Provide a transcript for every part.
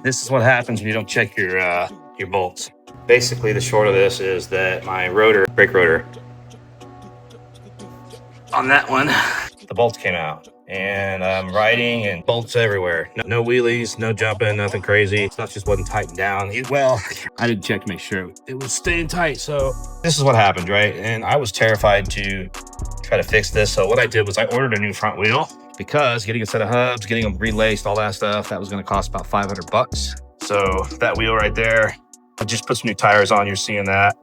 This is what happens when you don't check your bolts. Basically, the short of this is that my rotor, brake rotor, on that one, the bolts came out. And I'm riding and bolts everywhere. No wheelies, no jumping, nothing crazy. Stuff just wasn't tightened down. Well, I didn't check to make sure it was staying tight. So this is what happened, right? And I was terrified to try to fix this. So what I did was I ordered a new front wheel because getting a set of hubs, getting them relaced, all that stuff, that was gonna cost about 500 bucks. So that wheel right there, I just put some new tires on, you're seeing that.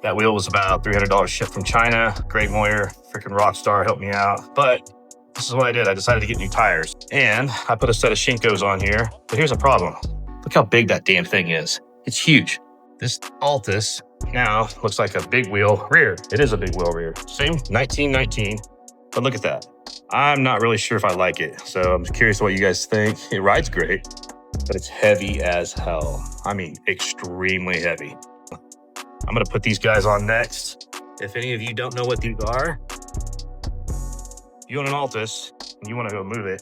That wheel was about $300 shipped from China. Greg Moyer, freaking rock star, helped me out. But this is what I did. I decided to get new tires. And I put a set of Shinkos on here. But here's a problem. Look how big that damn thing is. It's huge. This Altis now looks like a big wheel rear. It is a big wheel rear. Same 1919. But look at that. I'm not really sure if I like it. So I'm curious what you guys think. It rides great, but it's heavy as hell. I mean, extremely heavy. I'm gonna put these guys on next. If any of you don't know what these are, you own an Altis and you wanna go move it,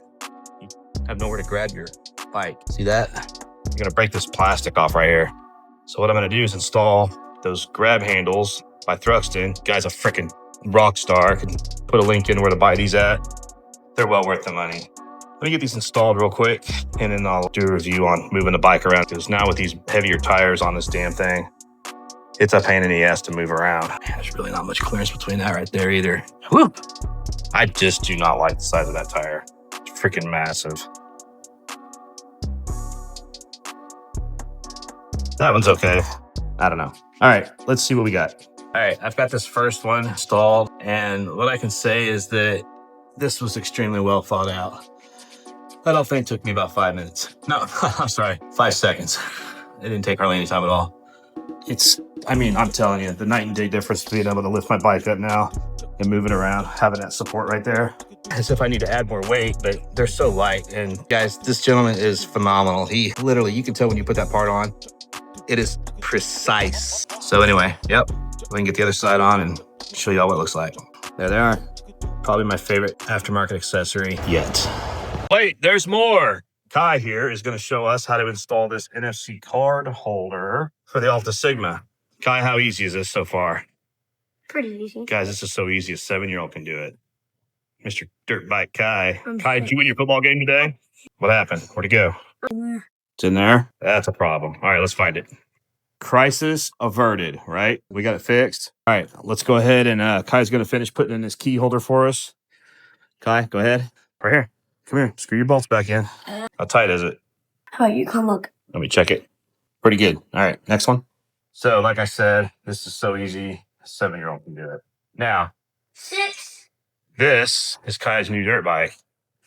you have nowhere to grab your bike. See that? You're gonna break this plastic off right here. So what I'm gonna do is install those grab handles by Thruxton. Guy's a freaking rock star. I can put a link in where to buy these at. They're well worth the money. Let me get these installed real quick and then I'll do a review on moving the bike around, because now with these heavier tires on this damn thing, it's a pain in the ass to move around. Man, there's really not much clearance between that right there either. Whoop! I just do not like the size of that tire. It's freaking massive. That one's okay. I don't know. All right, let's see what we got. All right, I've got this first one installed, and what I can say is that this was extremely well thought out. That whole thing took me about 5 minutes. No, I'm sorry, 5 seconds. It didn't take hardly any time at all. I'm telling you, the night and day difference between able to lift my bike up now and move it around, having that support right there. As if I need to add more weight, but they're so light. And guys, this gentleman is phenomenal. He literally, you can tell when you put that part on, it is precise. So anyway, yep, we can get the other side on and show y'all what it looks like. There they are. Probably my favorite aftermarket accessory yet. Wait, there's more. Kai here is going to show us how to install this NFC card holder for the Altis Sigma. Kai, how easy is this so far? Pretty easy. Guys, this is so easy a 7-year-old can do it. Mr. Dirt Bike Kai. Kai, did you win your football game today? What happened? Where'd it go? It's in there? That's a problem. All right, let's find it. Crisis averted, right? We got it fixed. All right, let's go ahead and Kai's going to finish putting in this key holder for us. Kai, go ahead. Right here. Come here. Screw your bolts back in. How tight is it? How you come look? Let me check it. Pretty good. All right, next one. So, like I said, this is so easy. A 7-year-old can do it. Now, 6. this is Kai's new dirt bike.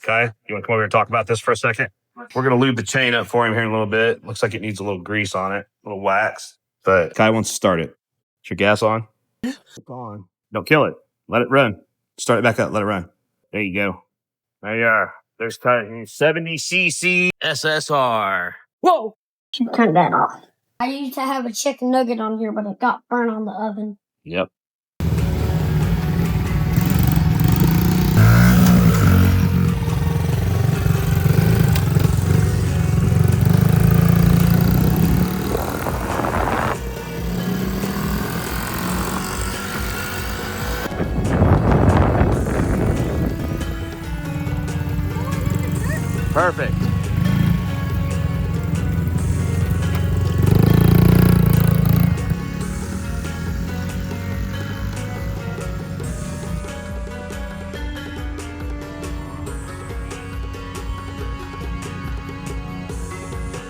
Kai, you want to come over here and talk about this for a second? We're going to lube the chain up for him here in a little bit. Looks like it needs a little grease on it, a little wax. But Kai wants to start it. Is your gas on? It's on. Don't kill it. Let it run. Start it back up. Let it run. There you go. There you are. There's Kai's 70cc SSR. Whoa! Should turn that off. I used to have a chicken nugget on here, but it got burnt on the oven. Yep. Perfect.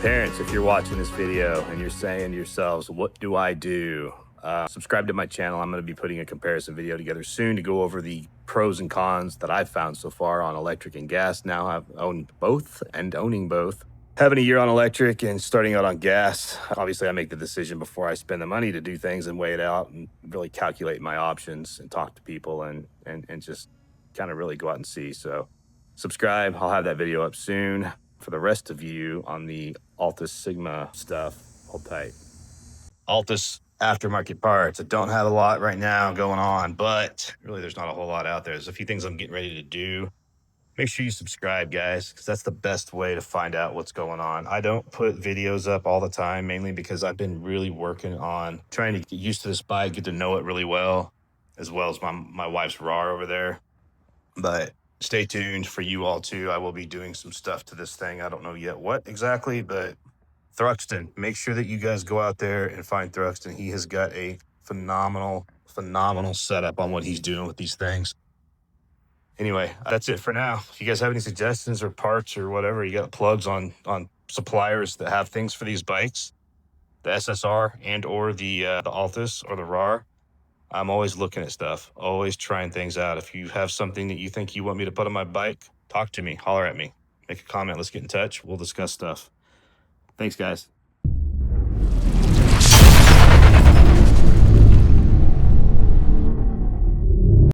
Parents, if you're watching this video and you're saying to yourselves, what do I do? Subscribe to my channel. I'm going to be putting a comparison video together soon to go over the pros and cons that I've found so far on electric and gas. Now I've owned both and owning both. Having a year on electric and starting out on gas, obviously I make the decision before I spend the money to do things and weigh it out and really calculate my options and talk to people and just kind of really go out and see. So subscribe. I'll have that video up soon. For the rest of you on the Altis Sigma stuff, hold tight. Altis aftermarket parts. I don't have a lot right now going on, but really there's not a whole lot out there. There's a few things I'm getting ready to do. Make sure you subscribe, guys, because that's the best way to find out what's going on. I don't put videos up all the time, mainly because I've been really working on trying to get used to this bike, get to know it really well as my wife's RAR over there. But stay tuned for you all too. I will be doing some stuff to this thing. I don't know yet what exactly, but Thruxton, make sure that you guys go out there and find Thruxton. He has got a phenomenal setup on what he's doing with these things. Anyway, that's it for now. If you guys have any suggestions or parts or whatever, you got plugs on suppliers that have things for these bikes, the SSR and or the Altis or the RAR, I'm always looking at stuff, always trying things out. If you have something that you think you want me to put on my bike, talk to me, holler at me, make a comment, let's get in touch. We'll discuss stuff. Thanks, guys.